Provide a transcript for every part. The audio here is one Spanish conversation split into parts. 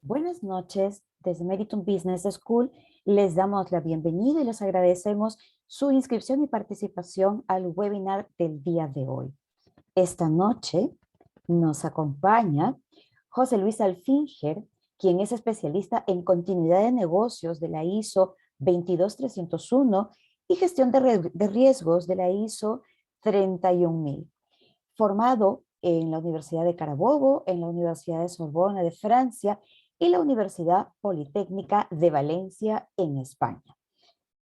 Buenas noches, desde Meritum Business School les damos la bienvenida y les agradecemos su inscripción y participación al webinar del día de hoy. Esta noche nos acompaña José Luis Alfinger, quien es especialista en continuidad de negocios de la ISO 22301 y gestión de riesgos de la ISO 31000, formado en la Universidad de Carabobo, en la Universidad de Sorbona de Francia y la Universidad Politécnica de Valencia en España.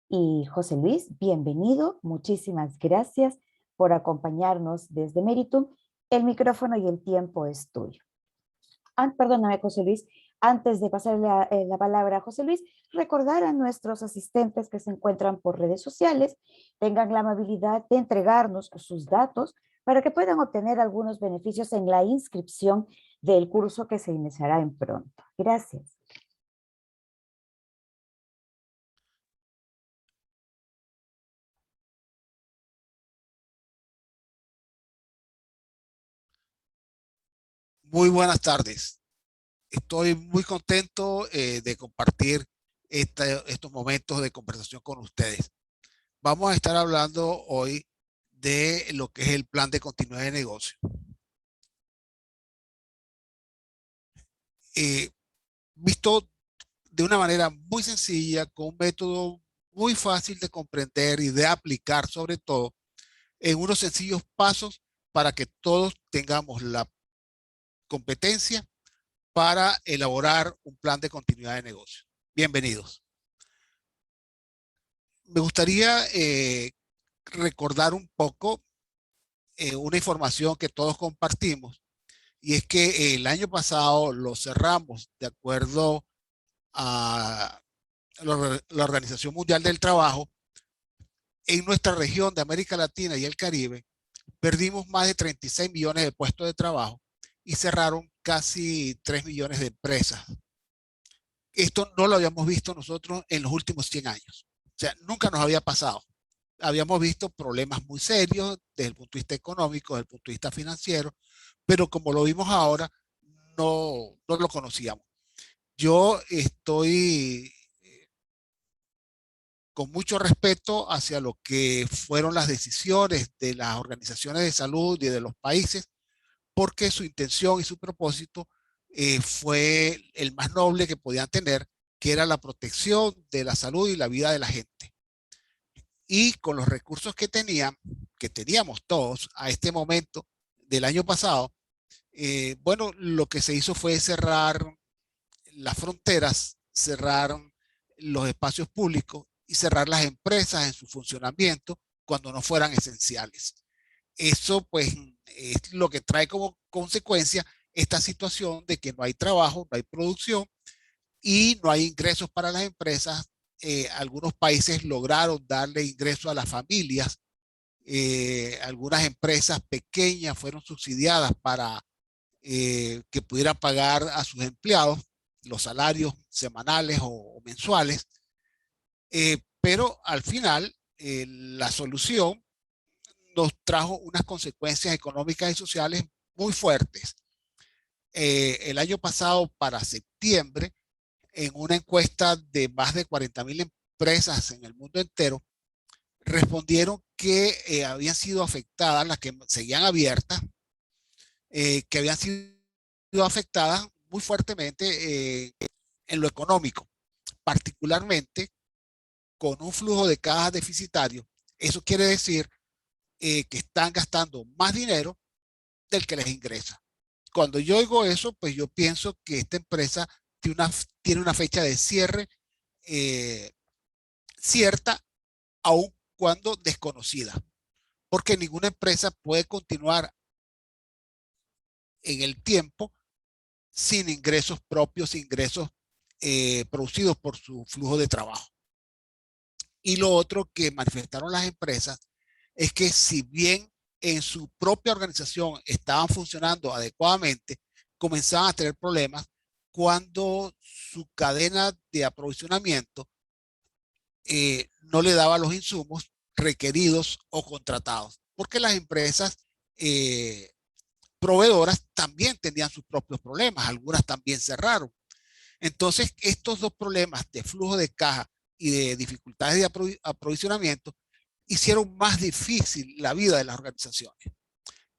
Y José Luis, bienvenido, muchísimas gracias por acompañarnos desde Meritum. El micrófono y el tiempo es tuyo. Perdóname, José Luis, Antes de pasar la palabra a José Luis, recordar a nuestros asistentes que se encuentran por redes sociales, tengan la amabilidad de entregarnos sus datos para que puedan obtener algunos beneficios en la inscripción del curso que se iniciará en pronto. Gracias. Muy buenas tardes. Estoy muy contento de compartir estos momentos de conversación con ustedes. Vamos a estar hablando hoy de lo que es el plan de continuidad de negocio. Eh, Visto de una manera muy sencilla, con un método muy fácil de comprender y de aplicar, sobre todo en unos sencillos pasos para que todos tengamos la competencia para elaborar un plan de continuidad de negocio. Bienvenidos. Me gustaría recordar un poco una información que todos compartimos, y es que el año pasado lo cerramos de acuerdo a la Organización Mundial del Trabajo. En nuestra región de América Latina y el Caribe, perdimos más de 36 millones de puestos de trabajo y cerraron casi 3 millones de empresas. Esto no lo habíamos visto nosotros en los últimos 100 años. O sea, nunca nos había pasado. Habíamos visto problemas muy serios desde el punto de vista económico, desde el punto de vista financiero, pero como lo vimos ahora, no lo conocíamos. Yo estoy con mucho respeto hacia lo que fueron las decisiones de las organizaciones de salud y de los países, porque su intención y su propósito fue el más noble que podían tener, que era la protección de la salud y la vida de la gente. Y con los recursos que teníamos todos a este momento del año pasado, bueno, lo que se hizo fue cerrar las fronteras, cerrar los espacios públicos y cerrar las empresas en su funcionamiento cuando no fueran esenciales. Eso pues es lo que trae como consecuencia esta situación de que no hay trabajo, no hay producción y no hay ingresos para las empresas. Algunos países lograron darle ingresos a las familias. Algunas empresas pequeñas fueron subsidiadas para que pudieran pagar a sus empleados los salarios semanales o mensuales. Pero al final, la solución nos trajo unas consecuencias económicas y sociales muy fuertes. El año pasado, para septiembre, en una encuesta de más de 40.000 empresas en el mundo entero, respondieron que habían sido afectadas, las que seguían abiertas, que habían sido afectadas muy fuertemente en lo económico, particularmente con un flujo de cajas deficitario. Eso quiere decir que están gastando más dinero del que les ingresa. Cuando yo oigo eso, pues yo pienso que esta empresa tiene una fecha de cierre eh, cierta, aun cuando desconocida, porque ninguna empresa puede continuar en el tiempo sin ingresos propios, sin ingresos producidos por su flujo de trabajo. Y lo otro que manifestaron las empresas es que si bien en su propia organización estaban funcionando adecuadamente, comenzaban a tener problemas cuando su cadena de aprovisionamiento no le daba los insumos requeridos o contratados, porque las empresas eh, proveedoras también tenían sus propios problemas, algunas también cerraron. Entonces, estos dos problemas de flujo de caja y de dificultades de aprovisionamiento hicieron más difícil la vida de las organizaciones.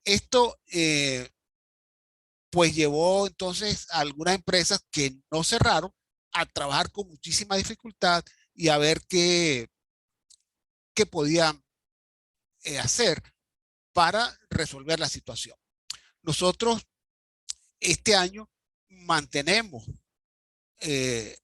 Esto pues llevó entonces a algunas empresas que no cerraron a trabajar con muchísima dificultad y a ver qué podían hacer para resolver la situación. Nosotros este año mantenemos eh,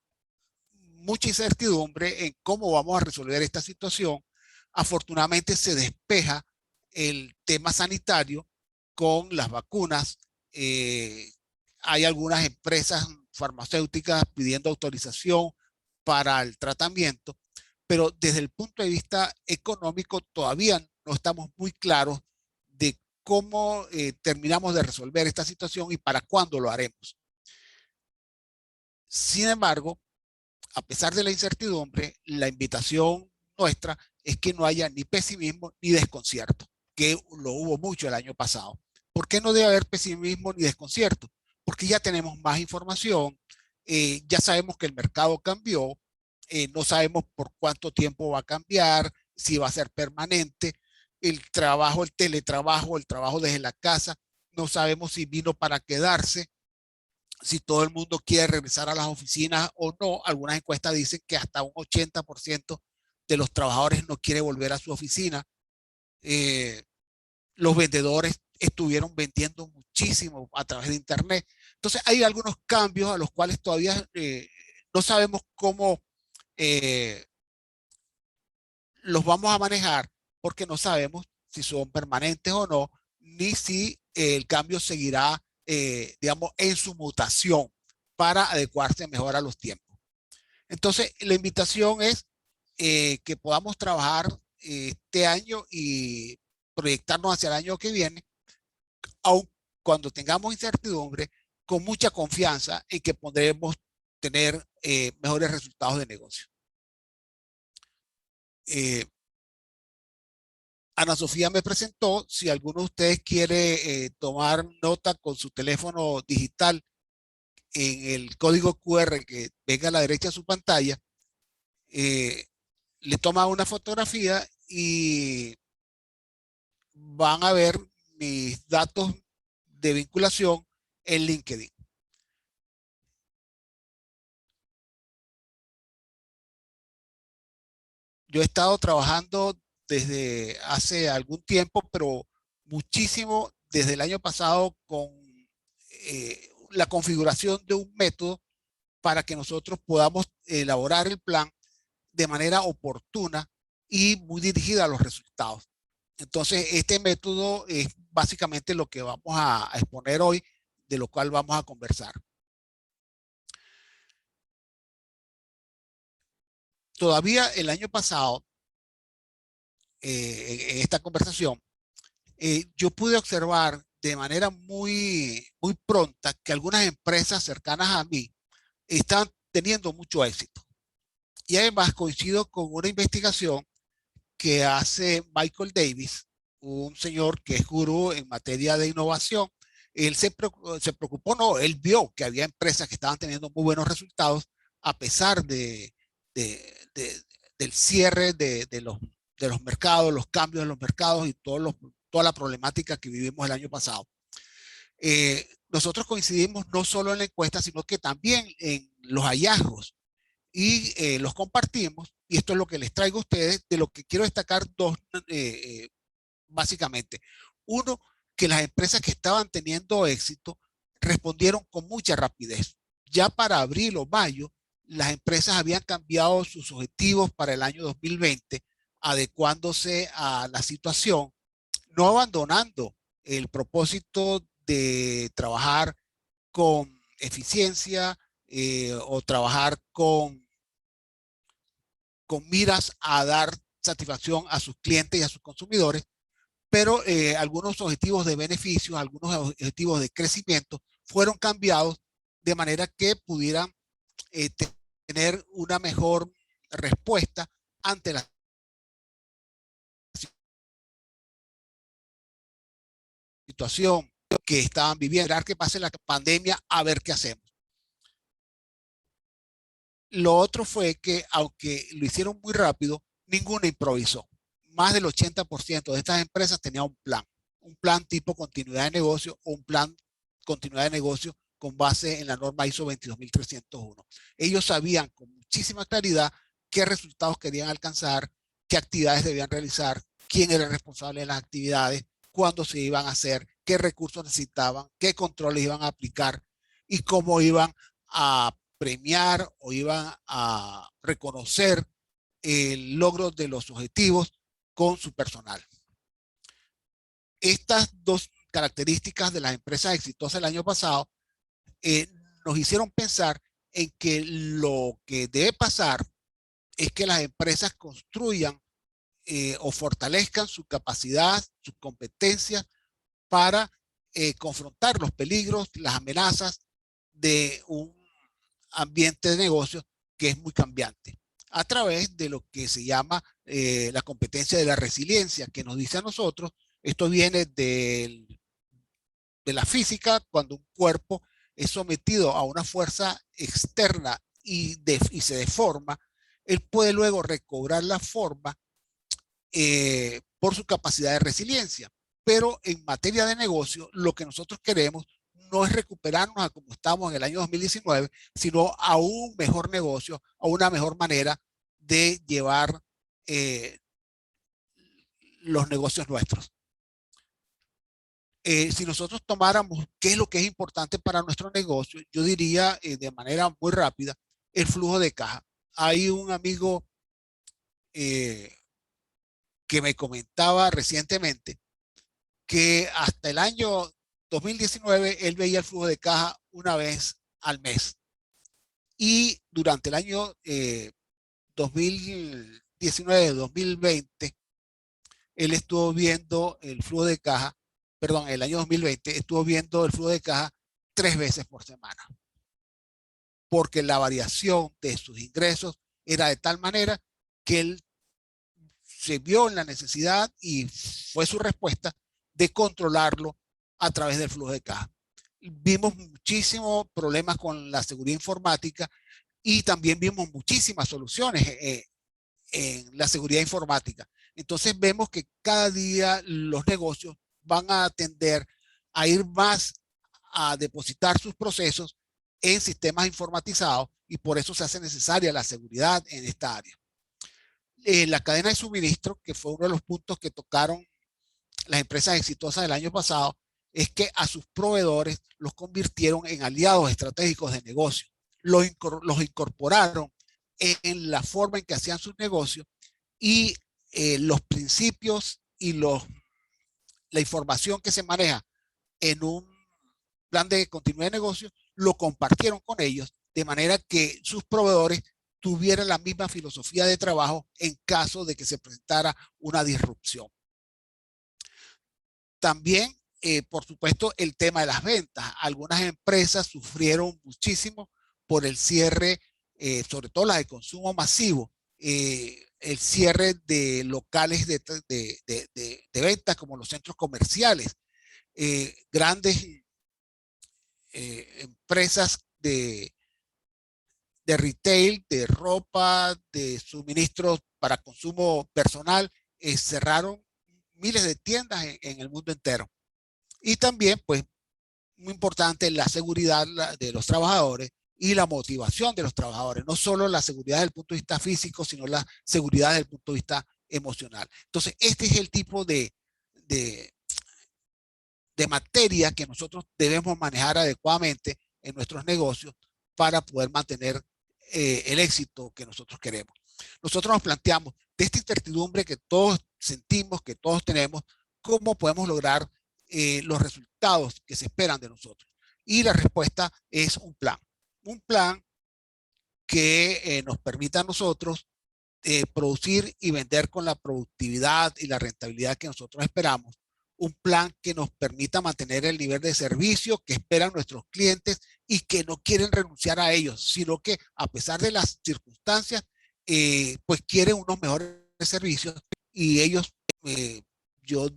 mucha incertidumbre en cómo vamos a resolver esta situación. Afortunadamente se despeja el tema sanitario con las vacunas. Hay algunas empresas farmacéuticas pidiendo autorización para el tratamiento, pero desde el punto de vista económico todavía no estamos muy claros de cómo terminamos de resolver esta situación y para cuándo lo haremos. Sin embargo, a pesar de la incertidumbre, la invitación nuestra es que no haya ni pesimismo ni desconcierto, que lo hubo mucho el año pasado. ¿Por qué no debe haber pesimismo ni desconcierto? Porque ya tenemos más información, ya sabemos que el mercado cambió, no sabemos por cuánto tiempo va a cambiar, si va a ser permanente, el trabajo, el teletrabajo, el trabajo desde la casa, no sabemos si vino para quedarse, si todo el mundo quiere regresar a las oficinas o no. Algunas encuestas dicen que hasta un 80% de los trabajadores no quiere volver a su oficina. Eh, los vendedores estuvieron vendiendo muchísimo a través de Internet. Entonces hay algunos cambios a los cuales todavía no sabemos cómo eh, los vamos a manejar porque no sabemos si son permanentes o no, ni si el cambio seguirá, digamos, en su mutación para adecuarse mejor a los tiempos. Entonces, la invitación es que podamos trabajar este año y proyectarnos hacia el año que viene, aun cuando tengamos incertidumbre, con mucha confianza en que podremos tener mejores resultados de negocio. Ana Sofía me presentó. Si alguno de ustedes quiere tomar nota con su teléfono digital en el código QR que venga a la derecha de su pantalla, eh, le toma una fotografía y van a ver mis datos de vinculación en LinkedIn. Yo he estado trabajando desde hace algún tiempo, pero muchísimo desde el año pasado con la configuración de un método para que nosotros podamos elaborar el plan de manera oportuna y muy dirigida a los resultados. Entonces, este método es básicamente lo que vamos a exponer hoy, de lo cual vamos a conversar. Todavía el año pasado, en esta conversación, yo pude observar de manera muy pronta que algunas empresas cercanas a mí están teniendo mucho éxito. Y además coincido con una investigación que hace Michael Davis, un señor que es gurú en materia de innovación. Él se preocupó, no, él vio que había empresas que estaban teniendo muy buenos resultados a pesar de, del cierre de los mercados, los cambios en los mercados y toda la problemática que vivimos el año pasado. Nosotros coincidimos no solo en la encuesta, sino que también en los hallazgos y los compartimos. Y esto es lo que les traigo a ustedes, de lo que quiero destacar dos, básicamente. Uno, que las empresas que estaban teniendo éxito respondieron con mucha rapidez. Ya para abril o mayo, las empresas habían cambiado sus objetivos para el año 2020, adecuándose a la situación, no abandonando el propósito de trabajar con eficiencia o trabajar con miras a dar satisfacción a sus clientes y a sus consumidores, pero algunos objetivos de beneficios, algunos objetivos de crecimiento fueron cambiados de manera que pudieran eh, tener una mejor respuesta ante la situación que estaban viviendo, esperar que pase la pandemia a ver qué hacemos. Lo otro fue que, aunque lo hicieron muy rápido, ninguna improvisó. Más del 80% de estas empresas tenía un plan tipo continuidad de negocio o un plan continuidad de negocio con base en la norma ISO 22301. Ellos sabían con muchísima claridad qué resultados querían alcanzar, qué actividades debían realizar, quién era el responsable de las actividades, cuándo se iban a hacer, qué recursos necesitaban, qué controles iban a aplicar y cómo iban a premiar o iban a reconocer el logro de los objetivos con su personal. Estas dos características de las empresas exitosas el año pasado nos hicieron pensar en que lo que debe pasar es que las empresas construyan o fortalezcan su capacidad, sus competencias para confrontar los peligros, las amenazas de un ambiente de negocio que es muy cambiante, a través de lo que se llama la competencia de la resiliencia, que nos dice a nosotros, esto viene de la física, cuando un cuerpo es sometido a una fuerza externa y se deforma, él puede luego recobrar la forma por su capacidad de resiliencia. Pero en materia de negocio, lo que nosotros queremos no es recuperarnos a como estamos en el año 2019, sino a un mejor negocio, a una mejor manera de llevar los negocios nuestros. Si nosotros tomáramos qué es lo que es importante para nuestro negocio, yo diría de manera muy rápida, el flujo de caja. Hay un amigo que me comentaba recientemente que hasta el año 2019 él veía el flujo de caja una vez al mes. Y durante el año 2019-2020, él estuvo viendo el flujo de caja, perdón, el año 2020 estuvo viendo el flujo de caja 3 veces por semana, porque la variación de sus ingresos era de tal manera que él se vio en la necesidad y fue su respuesta de controlarlo a través del flujo de caja. Vimos muchísimos problemas con la seguridad informática y también vimos muchísimas soluciones en la seguridad informática. Entonces vemos que cada día los negocios van a tender a ir más a depositar sus procesos en sistemas informatizados y por eso se hace necesaria la seguridad en esta área. La cadena de suministro, que fue uno de los puntos que tocaron las empresas exitosas del año pasado, es que a sus proveedores los convirtieron en aliados estratégicos de negocio. Los incorporaron en la forma en que hacían sus negocios y los principios y la información que se maneja en un plan de continuidad de negocio lo compartieron con ellos de manera que sus proveedores tuvieran la misma filosofía de trabajo en caso de que se presentara una disrupción. También, por supuesto, el tema de las ventas. Algunas empresas sufrieron muchísimo por el cierre, sobre todo las de consumo masivo, el cierre de locales de ventas como los centros comerciales, grandes empresas de retail, de ropa, de suministros para consumo personal, cerraron miles de tiendas en el mundo entero. Y también, pues, muy importante, la seguridad de los trabajadores y la motivación de los trabajadores. No solo la seguridad desde el punto de vista físico, sino la seguridad desde el punto de vista emocional. Entonces, este es el tipo de, de materia que nosotros debemos manejar adecuadamente en nuestros negocios para poder mantener el éxito que nosotros queremos. Nosotros nos planteamos de esta incertidumbre que todos sentimos, que todos tenemos, cómo podemos lograr los resultados que se esperan de nosotros. Y la respuesta es un plan que nos permita a nosotros producir y vender con la productividad y la rentabilidad que nosotros esperamos. Un plan que nos permita mantener el nivel de servicio que esperan nuestros clientes y que no quieren renunciar a ellos, sino que a pesar de las circunstancias, pues quieren unos mejores servicios y ellos, yo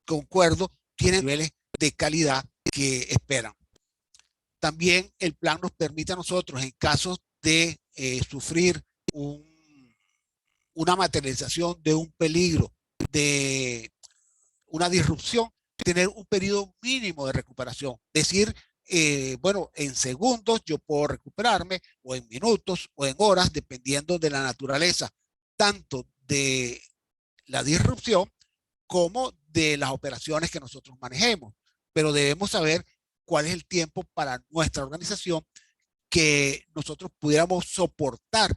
concuerdo, tienen niveles de calidad que esperan. También el plan nos permite a nosotros, en casos de sufrir una materialización de un peligro, de una disrupción, tener un periodo mínimo de recuperación. Decir, bueno, en segundos yo puedo recuperarme, o en minutos, o en horas, dependiendo de la naturaleza, tanto de la disrupción como de las operaciones que nosotros manejemos. Pero debemos saber cuál es el tiempo para nuestra organización que nosotros pudiéramos soportar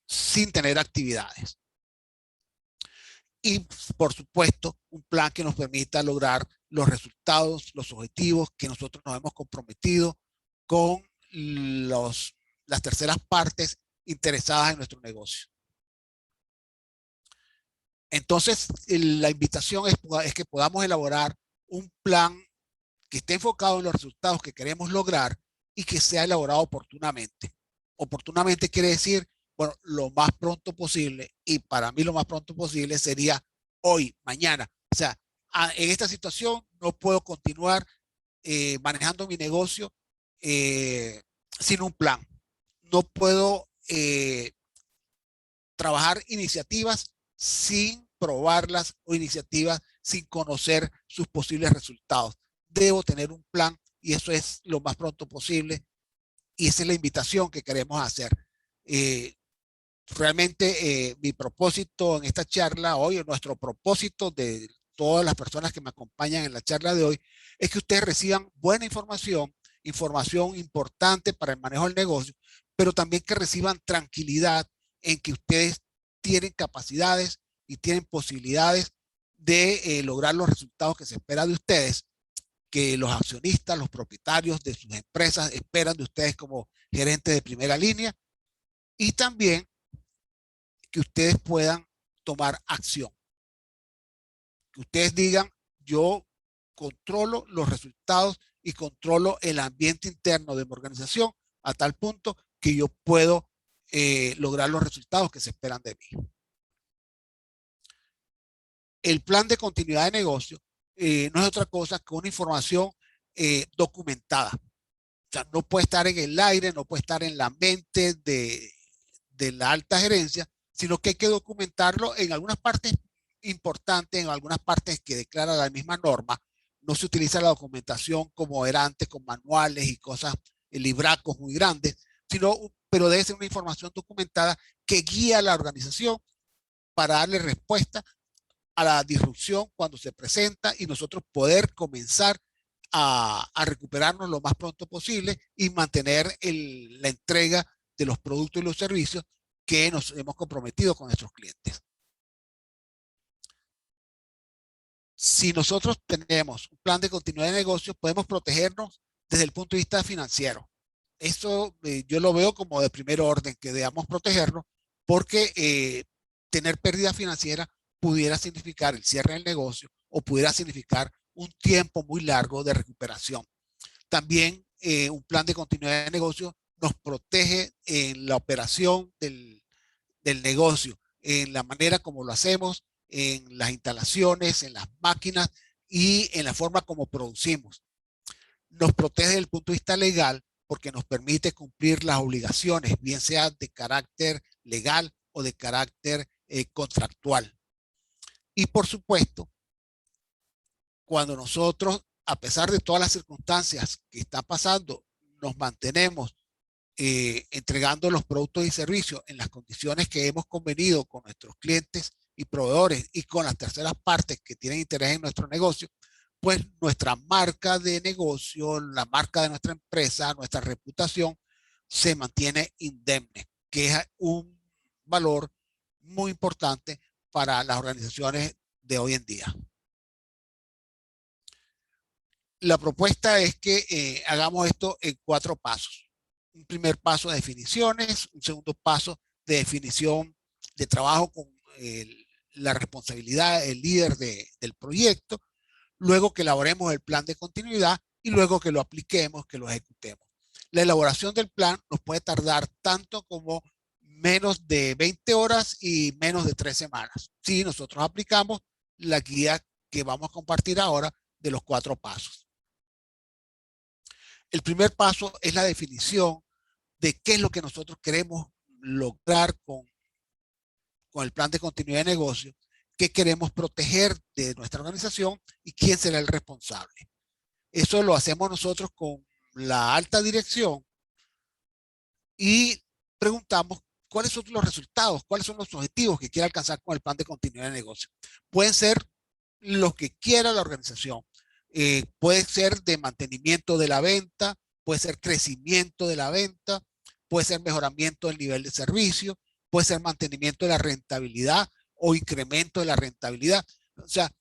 sin tener actividades. y, por supuesto, un plan que nos permita lograr los resultados, los objetivos que nosotros nos hemos comprometido con las terceras partes interesadas en nuestro negocio. Entonces, la invitación es que podamos elaborar un plan que esté enfocado en los resultados que queremos lograr y que sea elaborado oportunamente. Oportunamente quiere decir, bueno, lo más pronto posible, y para mí lo más pronto posible sería hoy, mañana. O sea, en esta situación no puedo continuar manejando mi negocio sin un plan. No puedo trabajar iniciativas sin probarlas o iniciativas sin conocer sus posibles resultados. Debo tener un plan y eso es lo más pronto posible y esa es la invitación que queremos hacer. Eh, Realmente mi propósito en esta charla hoy, nuestro propósito de todas las personas que me acompañan en la charla de hoy, es que ustedes reciban buena información, información importante para el manejo del negocio, pero también que reciban tranquilidad en que ustedes tienen capacidades y tienen posibilidades de lograr los resultados que se espera de ustedes, que los accionistas, los propietarios de sus empresas esperan de ustedes como gerentes de primera línea, y también que ustedes puedan tomar acción. Que ustedes digan, yo controlo los resultados y controlo el ambiente interno de mi organización a tal punto que yo puedo lograr los resultados que se esperan de mí. El plan de continuidad de negocio no es otra cosa que una información documentada. O sea, no puede estar en el aire, no puede estar en la mente de la alta gerencia, sino que hay que documentarlo en algunas partes importantes, en algunas partes que declara la misma norma. No se utiliza la documentación como era antes con manuales y cosas, libracos muy grandes, pero debe ser una información documentada que guía a la organización para darle respuesta a la disrupción cuando se presenta y nosotros poder comenzar a recuperarnos lo más pronto posible y mantener la entrega de los productos y los servicios que nos hemos comprometido con nuestros clientes. Si nosotros tenemos un plan de continuidad de negocio, podemos protegernos desde el punto de vista financiero. Eso yo lo veo como de primer orden, que debamos protegernos porque tener pérdida financiera pudiera significar el cierre del negocio o pudiera significar un tiempo muy largo de recuperación. También un plan de continuidad de negocio nos protege en la operación del negocio, en la manera como lo hacemos, en las instalaciones, en las máquinas y en la forma como producimos. Nos protege desde el punto de vista legal porque nos permite cumplir las obligaciones, bien sea de carácter legal o de carácter contractual. Y por supuesto, cuando nosotros, a pesar de todas las circunstancias que están pasando, nos mantenemos entregando los productos y servicios en las condiciones que hemos convenido con nuestros clientes y proveedores y con las terceras partes que tienen interés en nuestro negocio, pues nuestra marca de negocio, la marca de nuestra empresa, nuestra reputación se mantiene indemne, que es un valor muy importante para las organizaciones de hoy en día. La propuesta es que hagamos esto en 4 pasos. Un primer paso de definiciones, un segundo paso de definición de trabajo con la responsabilidad del líder del proyecto, luego que elaboremos el plan de continuidad y luego que lo apliquemos, que lo ejecutemos. La elaboración del plan nos puede tardar tanto como menos de 20 horas y menos de 3 semanas. Si nosotros aplicamos la guía que vamos a compartir ahora de los 4 pasos. El primer paso es la definición de qué es lo que nosotros queremos lograr con el plan de continuidad de negocio, qué queremos proteger de nuestra organización y quién será el responsable. Eso lo hacemos nosotros con la alta dirección y preguntamos cuáles son los resultados, cuáles son los objetivos que quiere alcanzar con el plan de continuidad de negocio. Pueden ser los que quiera la organización. Puede ser de mantenimiento de la venta, puede ser crecimiento de la venta, puede ser mejoramiento del nivel de servicio, puede ser mantenimiento de la rentabilidad o incremento de la rentabilidad. O sea,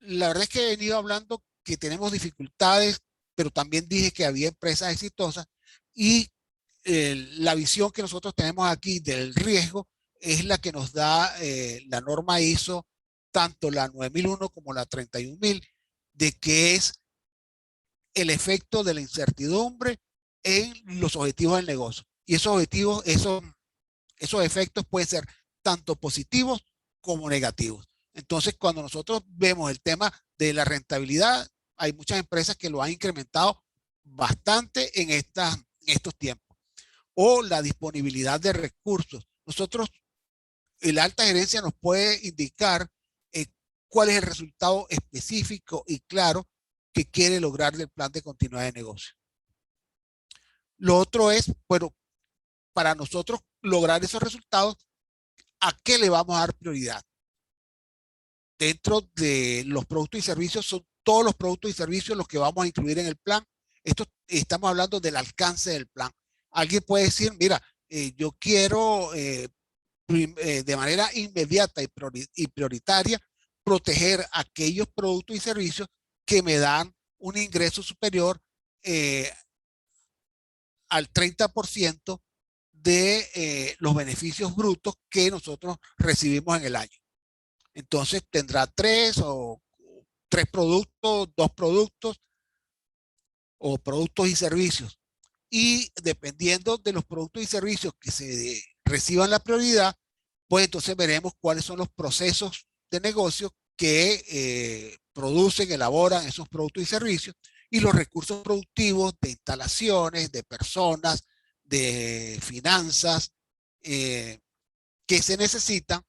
la verdad es que he venido hablando que tenemos dificultades, pero también dije que había empresas exitosas y la visión que nosotros tenemos aquí del riesgo es la que nos da la norma ISO, tanto la 9001 como la 31000, de que es el efecto de la incertidumbre en los objetivos del negocio. Y esos objetivos, esos efectos pueden ser tanto positivos como negativos. Entonces, cuando nosotros vemos el tema de la rentabilidad, hay muchas empresas que lo han incrementado bastante en estos tiempos. O la disponibilidad de recursos. Nosotros, la alta gerencia nos puede indicar eh, cuál es el resultado específico y claro que quiere lograr del plan de continuidad de negocio. Lo otro es, bueno, para nosotros lograr esos resultados, ¿a qué le vamos a dar prioridad? Dentro de los productos y servicios, son todos los productos y servicios los que vamos a incluir en el plan. Esto estamos hablando del alcance del plan. Alguien puede decir, mira, yo quiero de manera inmediata y prioritaria proteger aquellos productos y servicios que me dan un ingreso superior eh, al 30% de los beneficios brutos que nosotros recibimos en el año. Entonces tendrá tres productos, dos productos o productos y servicios. Y dependiendo de los productos y servicios que se reciban la prioridad, pues entonces veremos cuáles son los procesos de negocio que producen, elaboran esos productos y servicios y los recursos productivos de instalaciones, de personas, de finanzas que se necesitan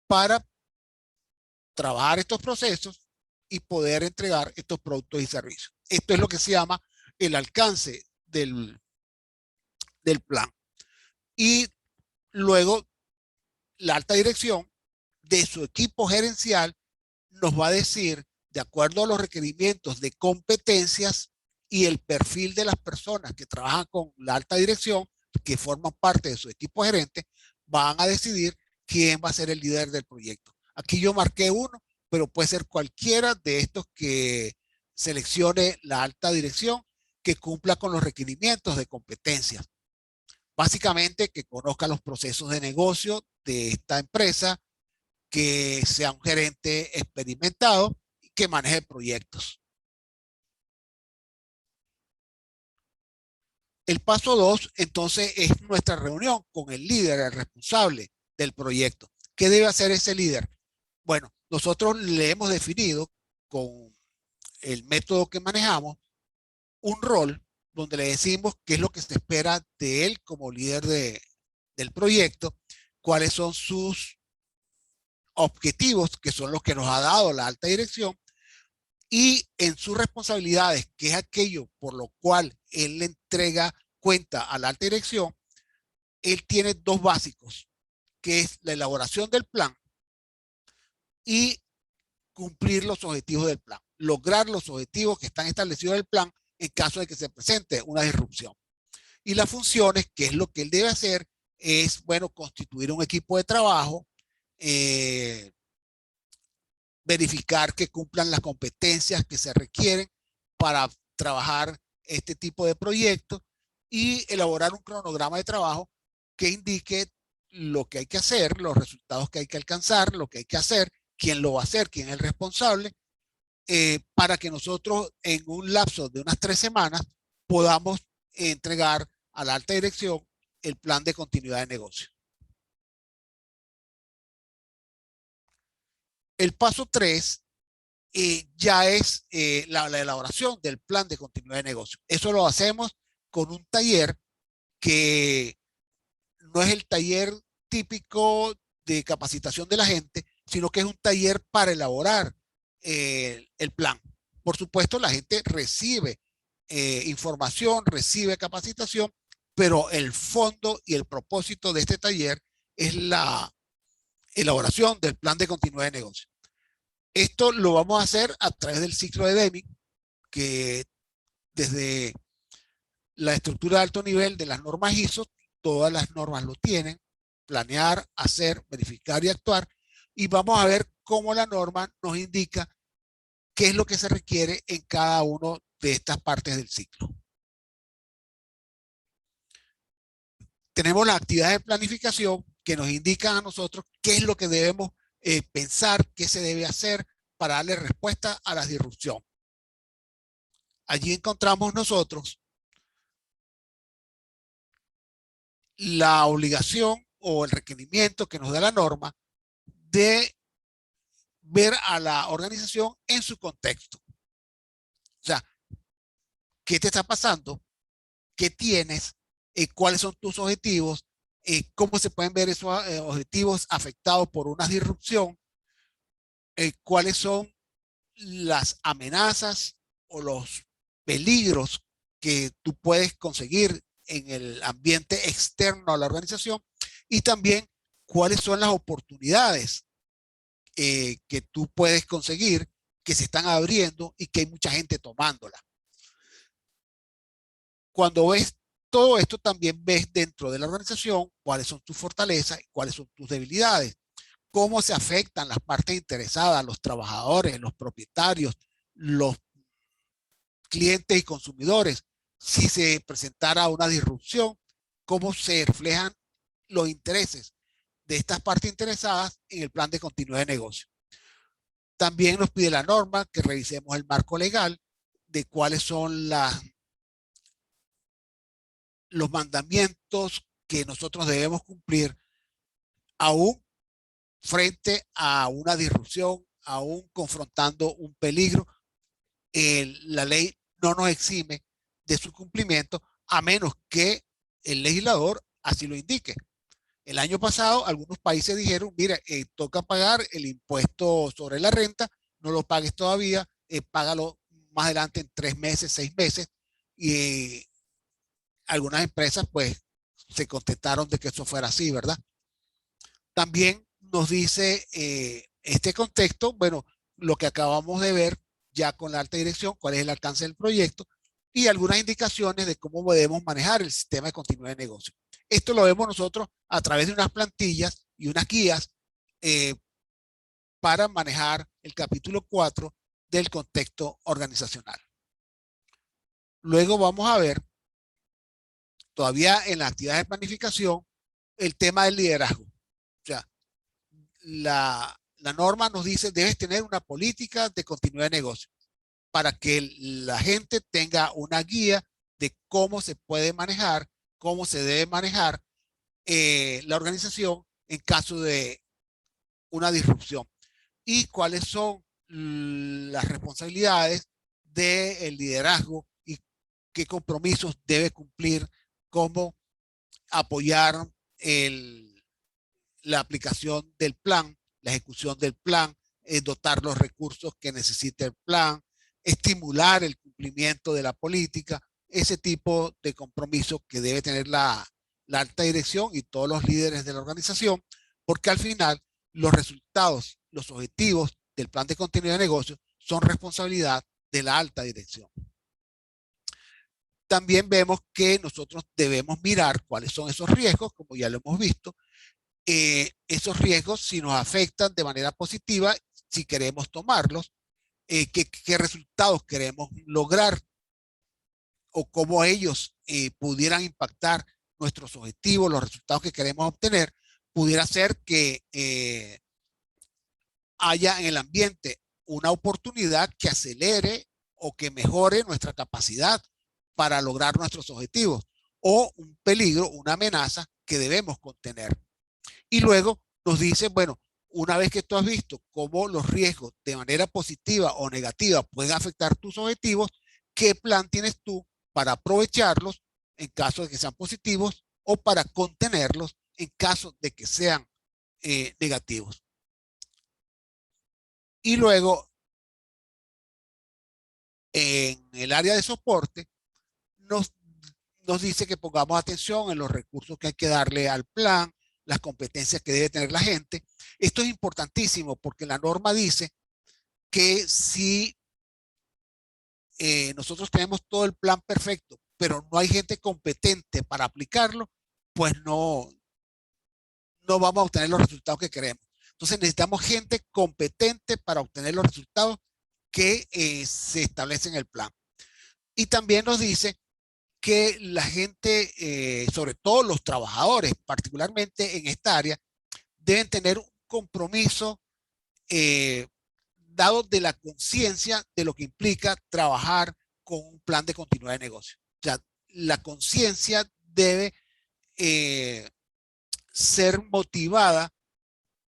para trabajar estos procesos y poder entregar estos productos y servicios. Esto es lo que se llama el alcance del plan. Y luego la alta dirección de su equipo gerencial nos va a decir, de acuerdo a los requerimientos de competencias y el perfil de las personas que trabajan con la alta dirección, que forman parte de su equipo gerente, van a decidir quién va a ser el líder del proyecto. Aquí yo marqué uno, pero puede ser cualquiera de estos que seleccione la alta dirección que cumpla con los requerimientos de competencias. Básicamente que conozca los procesos de negocio de esta empresa, que sea un gerente experimentado y que maneje proyectos. El paso 2, entonces, es nuestra reunión con el líder, el responsable del proyecto. ¿Qué debe hacer ese líder? Bueno, nosotros le hemos definido con el método que manejamos un rol donde le decimos qué es lo que se espera de él como líder del proyecto, cuáles son sus objetivos, que son los que nos ha dado la alta dirección, y en sus responsabilidades, que es aquello por lo cual él le entrega cuenta a la alta dirección, él tiene dos básicos, que es la elaboración del plan y cumplir los objetivos del plan, lograr los objetivos que están establecidos en el plan en caso de que se presente una disrupción. Y las funciones, que es lo que él debe hacer, es, bueno, constituir un equipo de trabajo, verificar que cumplan las competencias que se requieren para trabajar este tipo de proyectos y elaborar un cronograma de trabajo que indique lo que hay que hacer, los resultados que hay que alcanzar, lo que hay que hacer, quién lo va a hacer, quién es el responsable, para que nosotros en un lapso de unas 3 semanas podamos entregar a la alta dirección el plan de continuidad de negocio. El paso 3 ya es la elaboración del plan de continuidad de negocio. Eso lo hacemos con un taller que no es el taller típico de capacitación de la gente, sino que es un taller para elaborar el plan. Por supuesto, la gente recibe información, recibe capacitación, pero el fondo y el propósito de este taller es la elaboración del plan de continuidad de negocio. Esto lo vamos a hacer a través del ciclo de Deming, que desde la estructura de alto nivel de las normas ISO, todas las normas lo tienen. planear, hacer, verificar y actuar. Y vamos a ver cómo la norma nos indica qué es lo que se requiere en cada uno de estas partes del ciclo. Tenemos las actividades de planificación que nos indican a nosotros qué es lo que debemos pensar, qué se debe hacer para darle respuesta a la disrupción. Allí encontramos nosotros la obligación o el requerimiento que nos da la norma de ver a la organización en su contexto. O sea, ¿qué te está pasando? ¿Qué tienes? ¿Cuáles son tus objetivos? ¿Cómo se pueden ver esos objetivos afectados por una disrupción? ¿Cuáles son las amenazas o los peligros que tú puedes conseguir en el ambiente externo a la organización? Y también, ¿cuáles son las oportunidades que tú puedes conseguir, que se están abriendo y que hay mucha gente tomándola? Cuando ves todo esto, también ves dentro de la organización cuáles son tus fortalezas y cuáles son tus debilidades, cómo se afectan las partes interesadas, los trabajadores, los propietarios, los clientes y consumidores. Si se presentara una disrupción, cómo se reflejan los intereses de estas partes interesadas en el plan de continuidad de negocio. También nos pide la norma que revisemos el marco legal de cuáles son los mandamientos que nosotros debemos cumplir aún frente a una disrupción, aún confrontando un peligro. La ley no nos exime de su cumplimiento a menos que el legislador así lo indique. El año pasado algunos países dijeron, mira, toca pagar el impuesto sobre la renta, no lo pagues todavía, págalo más adelante en 3 meses, 6 meses, y algunas empresas pues se contestaron de que eso fuera así, ¿verdad? También nos dice este contexto, bueno, lo que acabamos de ver ya con la alta dirección, cuál es el alcance del proyecto y algunas indicaciones de cómo podemos manejar el sistema de continuidad de negocio. Esto lo vemos nosotros a través de unas plantillas y unas guías para manejar el capítulo 4 del contexto organizacional. Luego vamos a ver, todavía en la actividad de planificación, el tema del liderazgo. O sea, la norma nos dice, debes tener una política de continuidad de negocio para que la gente tenga una guía de cómo se puede manejar, cómo se debe manejar la organización en caso de una disrupción y cuáles son las responsabilidades del liderazgo y qué compromisos debe cumplir, cómo apoyar la aplicación del plan, la ejecución del plan, dotar los recursos que necesita el plan, estimular el cumplimiento de la política, ese tipo de compromiso que debe tener la alta dirección y todos los líderes de la organización, porque al final los resultados, los objetivos del plan de continuidad de negocio son responsabilidad de la alta dirección. También vemos que nosotros debemos mirar cuáles son esos riesgos, como ya lo hemos visto, esos riesgos si nos afectan de manera positiva, si queremos tomarlos, qué resultados queremos lograr o cómo ellos pudieran impactar nuestros objetivos, los resultados que queremos obtener, pudiera ser que haya en el ambiente una oportunidad que acelere o que mejore nuestra capacidad para lograr nuestros objetivos o un peligro, una amenaza que debemos contener. Y luego nos dice, bueno, una vez que tú has visto cómo los riesgos de manera positiva o negativa pueden afectar tus objetivos, ¿qué plan tienes tú para aprovecharlos en caso de que sean positivos o para contenerlos en caso de que sean negativos? Y luego, en el área de soporte, nos, nos dice que pongamos atención en los recursos que hay que darle al plan, las competencias que debe tener la gente. Esto es importantísimo porque la norma dice que si nosotros tenemos todo el plan perfecto, pero no hay gente competente para aplicarlo, pues no no vamos a obtener los resultados que queremos. Entonces necesitamos gente competente para obtener los resultados que se establecen en el plan. Y también nos dice que la gente, sobre todo los trabajadores, particularmente en esta área, deben tener un compromiso eh, dado de la conciencia de lo que implica trabajar con un plan de continuidad de negocio. O sea, la conciencia debe eh, ser motivada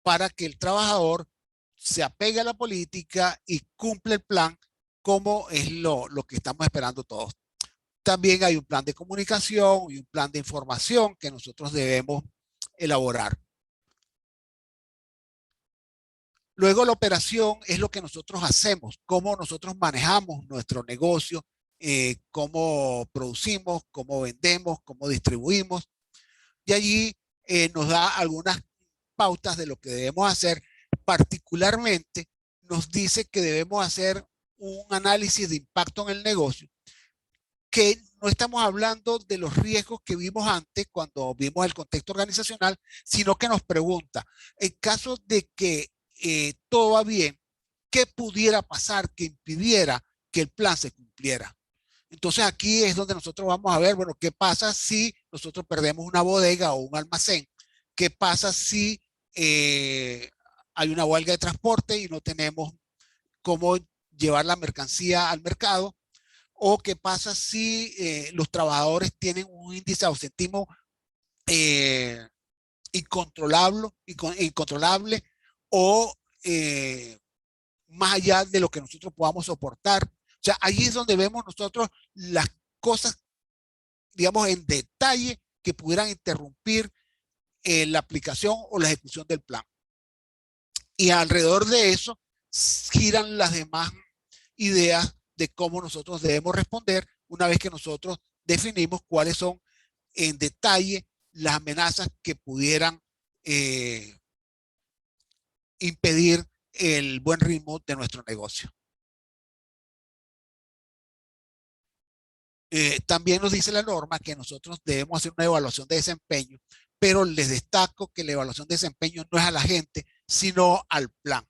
para que el trabajador se apegue a la política y cumpla el plan como es lo que estamos esperando todos. También hay un plan de comunicación y un plan de información que nosotros debemos elaborar. Luego la operación es lo que nosotros hacemos, cómo nosotros manejamos nuestro negocio, cómo producimos, cómo vendemos, cómo distribuimos. Y allí nos da algunas pautas de lo que debemos hacer. Particularmente nos dice que debemos hacer un análisis de impacto en el negocio, que no estamos hablando de los riesgos que vimos antes cuando vimos el contexto organizacional, sino que nos pregunta, en caso de que todo va bien, ¿qué pudiera pasar que impidiera que el plan se cumpliera? Entonces aquí es donde nosotros vamos a ver, bueno, ¿qué pasa si nosotros perdemos una bodega o un almacén? ¿Qué pasa si hay una huelga de transporte y no tenemos cómo llevar la mercancía al mercado? ¿O qué pasa si los trabajadores tienen un índice de ausentismo eh, incontrolable o más allá de lo que nosotros podamos soportar? O sea, allí es donde vemos nosotros las cosas, digamos, en detalle que pudieran interrumpir la aplicación o la ejecución del plan. Y alrededor de eso giran las demás ideas de cómo nosotros debemos responder una vez que nosotros definimos cuáles son en detalle las amenazas que pudieran impedir el buen ritmo de nuestro negocio. También nos dice la norma que nosotros debemos hacer una evaluación de desempeño, pero les destaco que la evaluación de desempeño no es a la gente, sino al plan.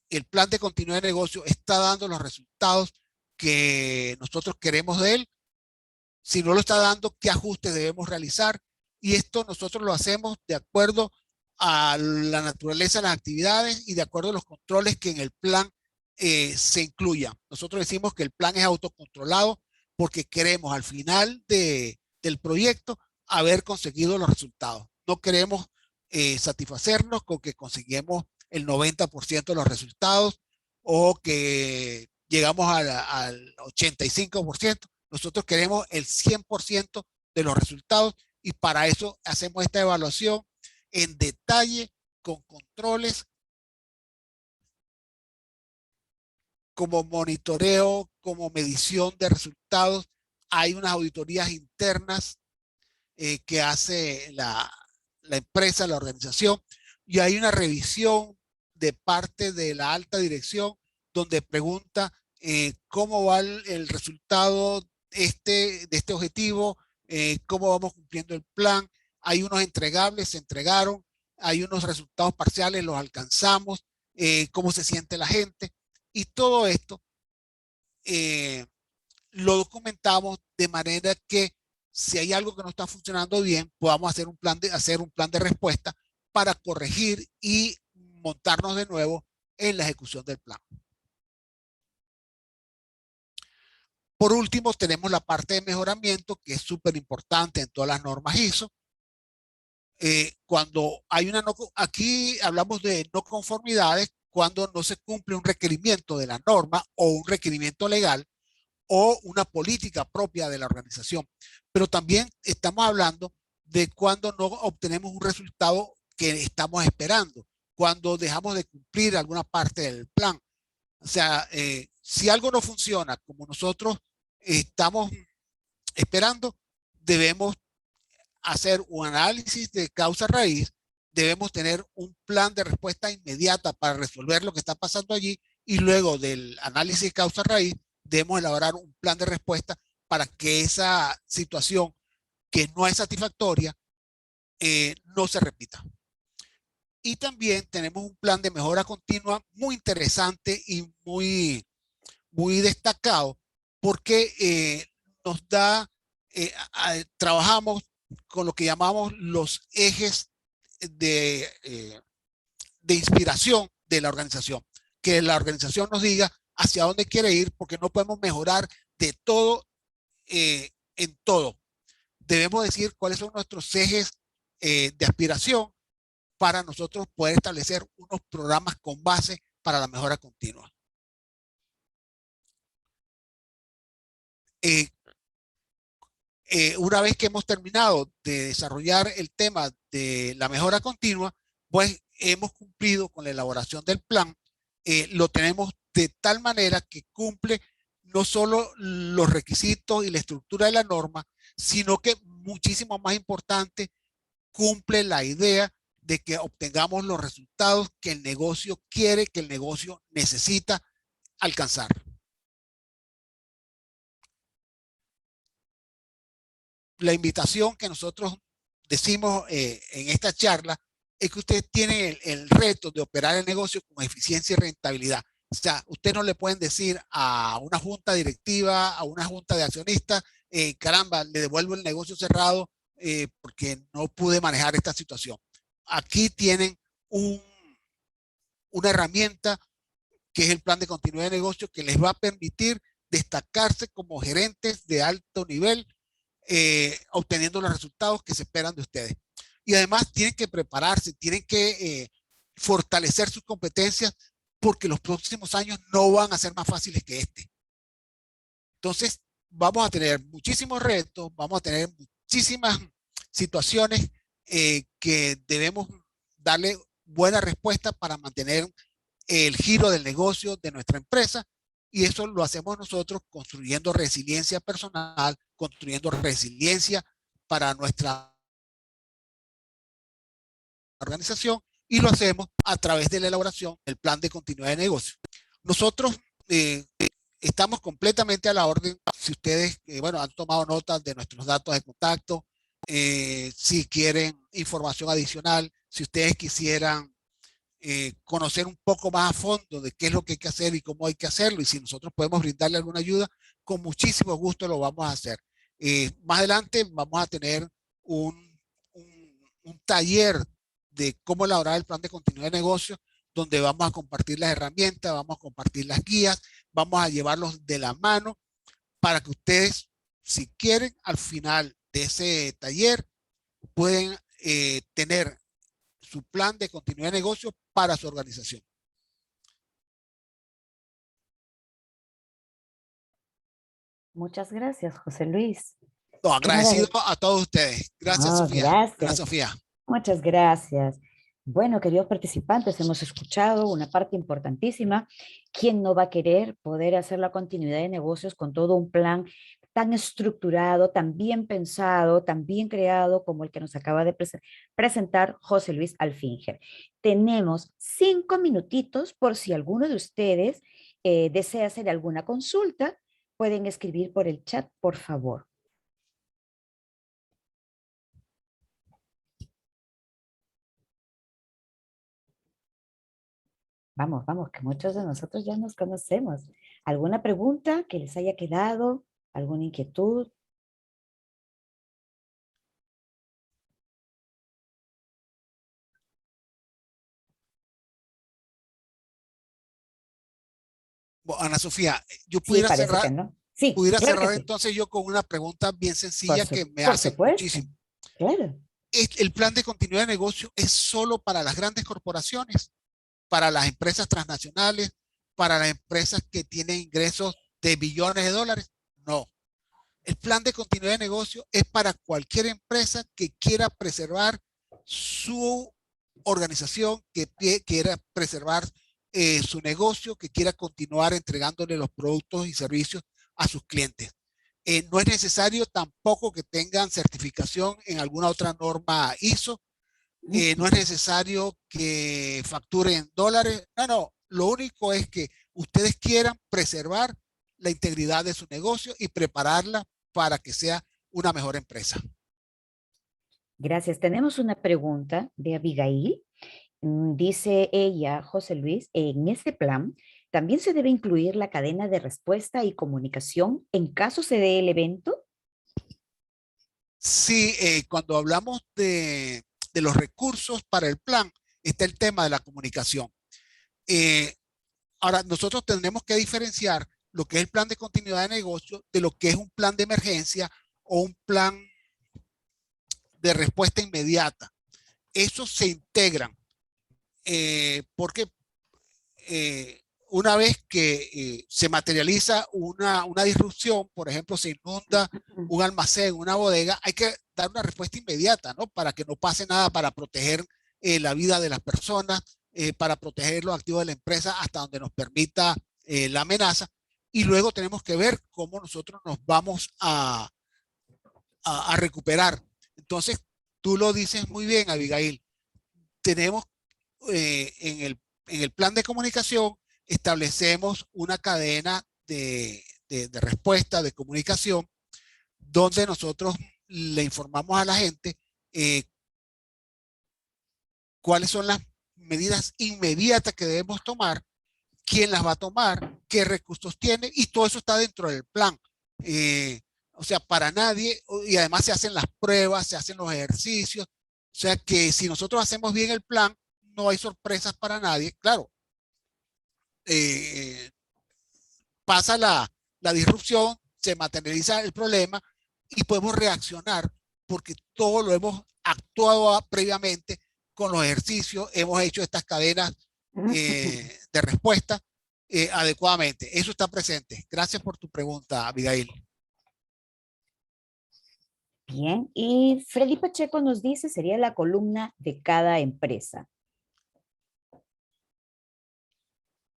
El plan de continuidad de negocio está dando los resultados que nosotros queremos de él. Si no lo está dando, ¿qué ajustes debemos realizar? Y esto nosotros lo hacemos de acuerdo a la naturaleza de las actividades y de acuerdo a los controles que en el plan se incluyan. Nosotros decimos que el plan es autocontrolado porque queremos al final del proyecto haber conseguido los resultados. No queremos satisfacernos con que conseguimos el 90% de los resultados o que llegamos al 85%. Nosotros queremos el 100% de los resultados y para eso hacemos esta evaluación en detalle con controles como monitoreo, como medición de resultados. Hay unas auditorías internas que hace la empresa, la organización, y hay una revisión de parte de la alta dirección donde pregunta cómo va el resultado de este objetivo, cómo vamos cumpliendo el plan. Hay unos entregables, se entregaron, hay unos resultados parciales, los alcanzamos, cómo se siente la gente. Y todo esto lo documentamos de manera que si hay algo que no está funcionando bien, podamos hacer un plan de respuesta para corregir y montarnos de nuevo en la ejecución del plan. Por último, tenemos la parte de mejoramiento, que es súper importante en todas las normas ISO. Cuando hay aquí hablamos de no conformidades, cuando no se cumple un requerimiento de la norma o un requerimiento legal o una política propia de la organización. Pero también estamos hablando de cuando no obtenemos un resultado que estamos esperando, cuando dejamos de cumplir alguna parte del plan. O sea, si algo no funciona como nosotros estamos esperando, debemos hacer un análisis de causa raíz, debemos tener un plan de respuesta inmediata para resolver lo que está pasando allí y luego del análisis de causa raíz debemos elaborar un plan de respuesta para que esa situación que no es satisfactoria no se repita. Y también tenemos un plan de mejora continua muy interesante y muy destacado porque nos da, trabajamos con lo que llamamos los ejes de inspiración de la organización, que la organización nos diga hacia dónde quiere ir, porque no podemos mejorar de todo en todo. Debemos decir cuáles son nuestros ejes de aspiración para nosotros poder establecer unos programas con base para la mejora continua. Eh, una vez que hemos terminado de desarrollar el tema de la mejora continua, pues hemos cumplido con la elaboración del plan. Lo tenemos de tal manera que cumple no solo los requisitos y la estructura de la norma, sino que muchísimo más importante, cumple la idea de que obtengamos los resultados que el negocio quiere, que el negocio necesita alcanzar. La invitación que nosotros decimos en esta charla es que usted tiene el reto de operar el negocio con eficiencia y rentabilidad. O sea, usted no le pueden decir a una junta directiva, a una junta de accionistas, caramba, le devuelvo el negocio cerrado porque no pude manejar esta situación. Aquí tienen una herramienta que es el plan de continuidad de negocio que les va a permitir destacarse como gerentes de alto nivel, obteniendo los resultados que se esperan de ustedes. Y además tienen que prepararse, tienen que fortalecer sus competencias porque los próximos años no van a ser más fáciles que este. Entonces, vamos a tener muchísimos retos, vamos a tener muchísimas situaciones que debemos darle buena respuesta para mantener el giro del negocio de nuestra empresa, y eso lo hacemos nosotros construyendo resiliencia personal, construyendo resiliencia para nuestra organización, y lo hacemos a través de la elaboración del plan de continuidad de negocio. Nosotros estamos completamente a la orden. Si ustedes, bueno, han tomado nota de nuestros datos de contacto, si quieren información adicional, si ustedes quisieran conocer un poco más a fondo de qué es lo que hay que hacer y cómo hay que hacerlo, y si nosotros podemos brindarle alguna ayuda, con muchísimo gusto lo vamos a hacer. Más adelante vamos a tener un taller de cómo elaborar el plan de continuidad de negocio, donde vamos a compartir las herramientas, vamos a compartir las guías, vamos a llevarlos de la mano para que ustedes, si quieren, al final de ese taller pueden tener su plan de continuidad de negocio para su organización. Muchas gracias, José Luis. No, Qué agradecido maravilla. a todos ustedes. Gracias, Oh, Sofía. Ana gracias. Sofía. Muchas gracias. Bueno, queridos participantes, hemos escuchado una parte importantísima. ¿Quién no va a querer poder hacer la continuidad de negocios con todo un plan tan estructurado, tan bien pensado, tan bien creado como el que nos acaba de presentar José Luis Alfinger? Tenemos 5 minutitos por si alguno de ustedes desea hacer alguna consulta. Pueden escribir por el chat, por favor. Vamos, vamos, que muchos de nosotros ya nos conocemos. ¿Alguna pregunta que les haya quedado? ¿Alguna inquietud? Bueno, Ana Sofía, yo Sí, parece que no. Sí, pudiera claro que cerrar sí. entonces yo con una pregunta bien sencilla que me Por hacen supuesto. muchísimo. Claro. ¿El plan de continuidad de negocio es solo para las grandes corporaciones, para las empresas transnacionales, para las empresas que tienen ingresos de billones de dólares? No. El plan de continuidad de negocio es para cualquier empresa que quiera preservar su organización, que quiera preservar su negocio, que quiera continuar entregándole los productos y servicios a sus clientes. No es necesario tampoco que tengan certificación en alguna otra norma ISO. No es necesario que facturen dólares. No, no. Lo único es que ustedes quieran preservar la integridad de su negocio y prepararla para que sea una mejor empresa. Gracias. Tenemos una pregunta de Abigail Dice ella, José Luis, en este plan también se debe incluir la cadena de respuesta y comunicación en caso se dé el evento. Sí, cuando hablamos de los recursos para el plan, está el tema de la comunicación. Eh, Ahora, nosotros tendremos que diferenciar lo que es el plan de continuidad de negocio de lo que es un plan de emergencia o un plan de respuesta inmediata. Esos se integran porque una vez que se materializa una disrupción, por ejemplo, se inunda un almacén, una bodega, hay que dar una respuesta inmediata, ¿no? Para que no pase nada, para proteger la vida de las personas, para proteger los activos de la empresa hasta donde nos permita la amenaza. Y luego tenemos que ver cómo nosotros nos vamos a recuperar. Entonces, tú lo dices muy bien, Abigail. Tenemos en el plan de comunicación establecemos una cadena de respuesta, de comunicación, donde nosotros le informamos a la gente eh, cuáles son las medidas inmediatas que debemos tomar, quién las va a tomar, qué recursos tiene, y todo eso está dentro del plan. O sea, para nadie, y además se hacen las pruebas, se hacen los ejercicios, o sea que si nosotros hacemos bien el plan, no hay sorpresas para nadie. Claro, eh, pasa la disrupción, se materializa el problema y podemos reaccionar porque todo lo hemos actuado previamente con los ejercicios, hemos hecho estas cadenas de respuesta adecuadamente. Eso está presente. Gracias por tu pregunta, Abigail. Bien, y Freddy Pacheco nos dice, sería la columna de cada empresa.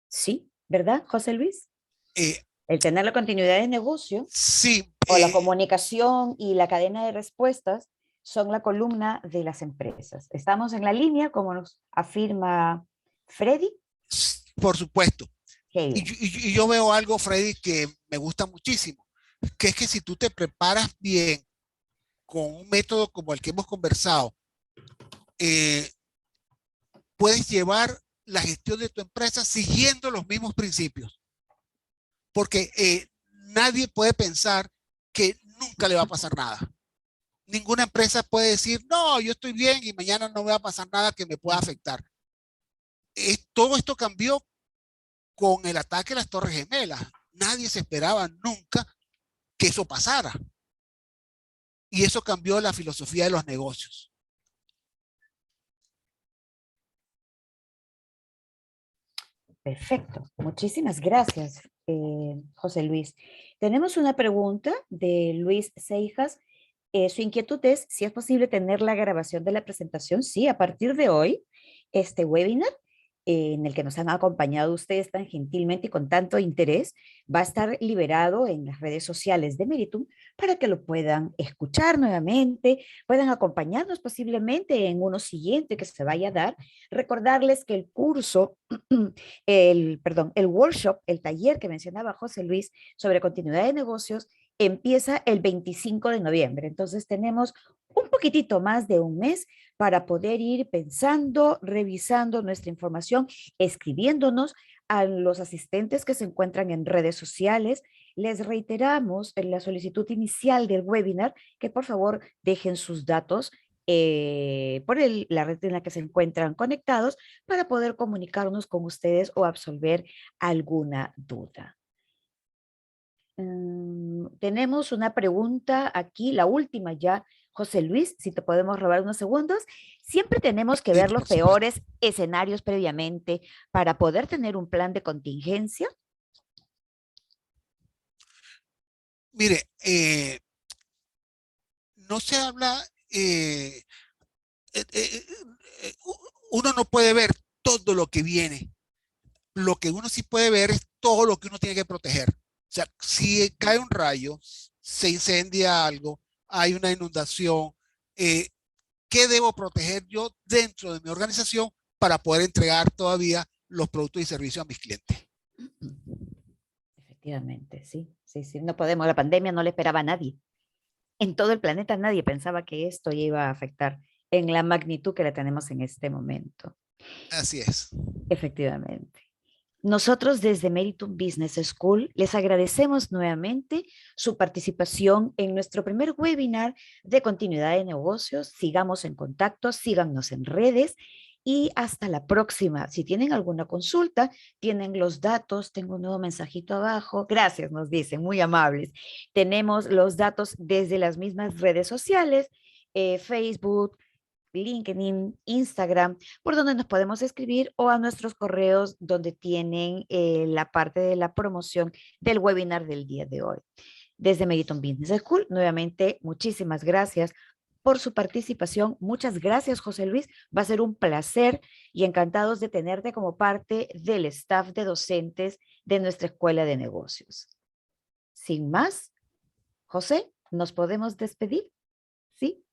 Sí, ¿verdad, José Luis? Eh, El tener la continuidad de negocio sí, o la comunicación y la cadena de respuestas son la columna de las empresas. Estamos en la línea, como nos afirma Freddy. por supuesto. Qué Y, bien. y yo veo algo, Freddy, que me gusta muchísimo, que es que si tú te preparas bien con un método como el que hemos conversado, eh, puedes llevar la gestión de tu empresa siguiendo los mismos principios, porque nadie puede pensar que nunca le va a pasar nada. Ninguna empresa puede decir, no, yo estoy bien y mañana no me va a pasar nada que me pueda afectar. Todo esto cambió con el ataque a las Torres Gemelas. Nadie se esperaba nunca que eso pasara. Y eso cambió la filosofía de los negocios. Perfecto. Muchísimas gracias, José Luis. Tenemos una pregunta de Luis Seijas. Su inquietud es si es posible tener la grabación de la presentación. Sí, a partir de hoy, este webinar en el que nos han acompañado ustedes tan gentilmente y con tanto interés, va a estar liberado en las redes sociales de Meritum para que lo puedan escuchar nuevamente, puedan acompañarnos posiblemente en uno siguiente que se vaya a dar. Recordarles que el curso, el workshop, el taller que mencionaba José Luis sobre continuidad de negocios, empieza el 25 de noviembre. Entonces tenemos un poquitito más de un mes para poder ir pensando, revisando nuestra información, escribiéndonos a los asistentes que se encuentran en redes sociales. Les reiteramos en la solicitud inicial del webinar que por favor dejen sus datos por la red en la que se encuentran conectados para poder comunicarnos con ustedes o absolver alguna duda. Tenemos una pregunta aquí, la última ya, José Luis, si te podemos robar unos segundos. Siempre tenemos que Y ver los por supuesto. peores escenarios previamente para poder tener un plan de contingencia. Mire, no se habla, eh, eh, uno no puede ver todo lo que viene. Lo que uno sí puede ver es todo lo que uno tiene que proteger. O sea, si cae un rayo, se incendia algo, hay una inundación, eh, ¿qué debo proteger yo dentro de mi organización para poder entregar todavía los productos y servicios a mis clientes? Efectivamente, sí, sí, sí, no podemos, la pandemia no le esperaba a nadie. En todo el planeta nadie pensaba que esto iba a afectar en la magnitud que la tenemos en este momento. Así es. Efectivamente. Nosotros desde Meritum Business School les agradecemos nuevamente su participación en nuestro primer webinar de continuidad de negocios. Sigamos en contacto, síganos en redes y hasta la próxima. Si tienen alguna consulta, tienen los datos, tengo un nuevo mensajito abajo. Gracias, nos dicen, muy amables. Tenemos los datos desde las mismas redes sociales, Facebook, LinkedIn, Instagram, por donde nos podemos escribir o a nuestros correos donde tienen la parte de la promoción del webinar del día de hoy. Desde Meriton Business School, nuevamente, muchísimas gracias por su participación. Muchas gracias, José Luis. Va a ser un placer y encantados de tenerte como parte del staff de docentes de nuestra Escuela de Negocios. Sin más, José, ¿nos podemos despedir? ¿Sí?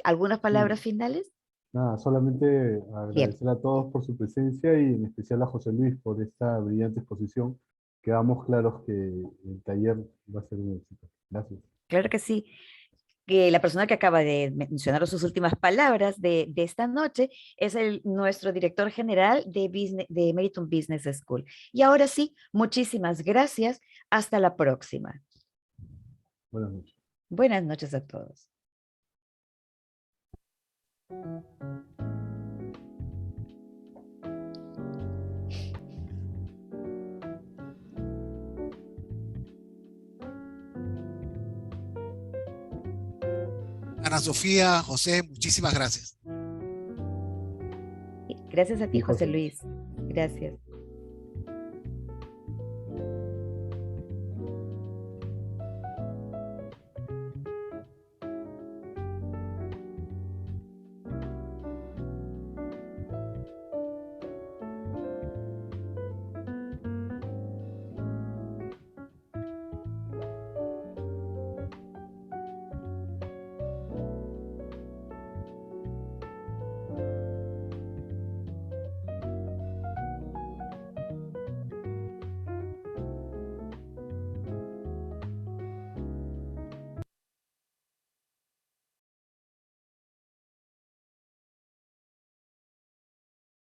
¿Algunas palabras Sí, finales? nada, solamente Bien. agradecer a todos por su presencia y en especial a José Luis por esta brillante exposición. Quedamos claros que el taller va a ser un éxito. Gracias. Claro que sí. Que la persona que acaba de mencionar sus últimas palabras de esta noche es nuestro director general de Meritum Business School. Y ahora sí, muchísimas gracias. Hasta la próxima. Buenas noches. Buenas noches a todos. Ana Sofía, José, muchísimas gracias. Gracias a ti, Y José José Luis. Luis. Gracias.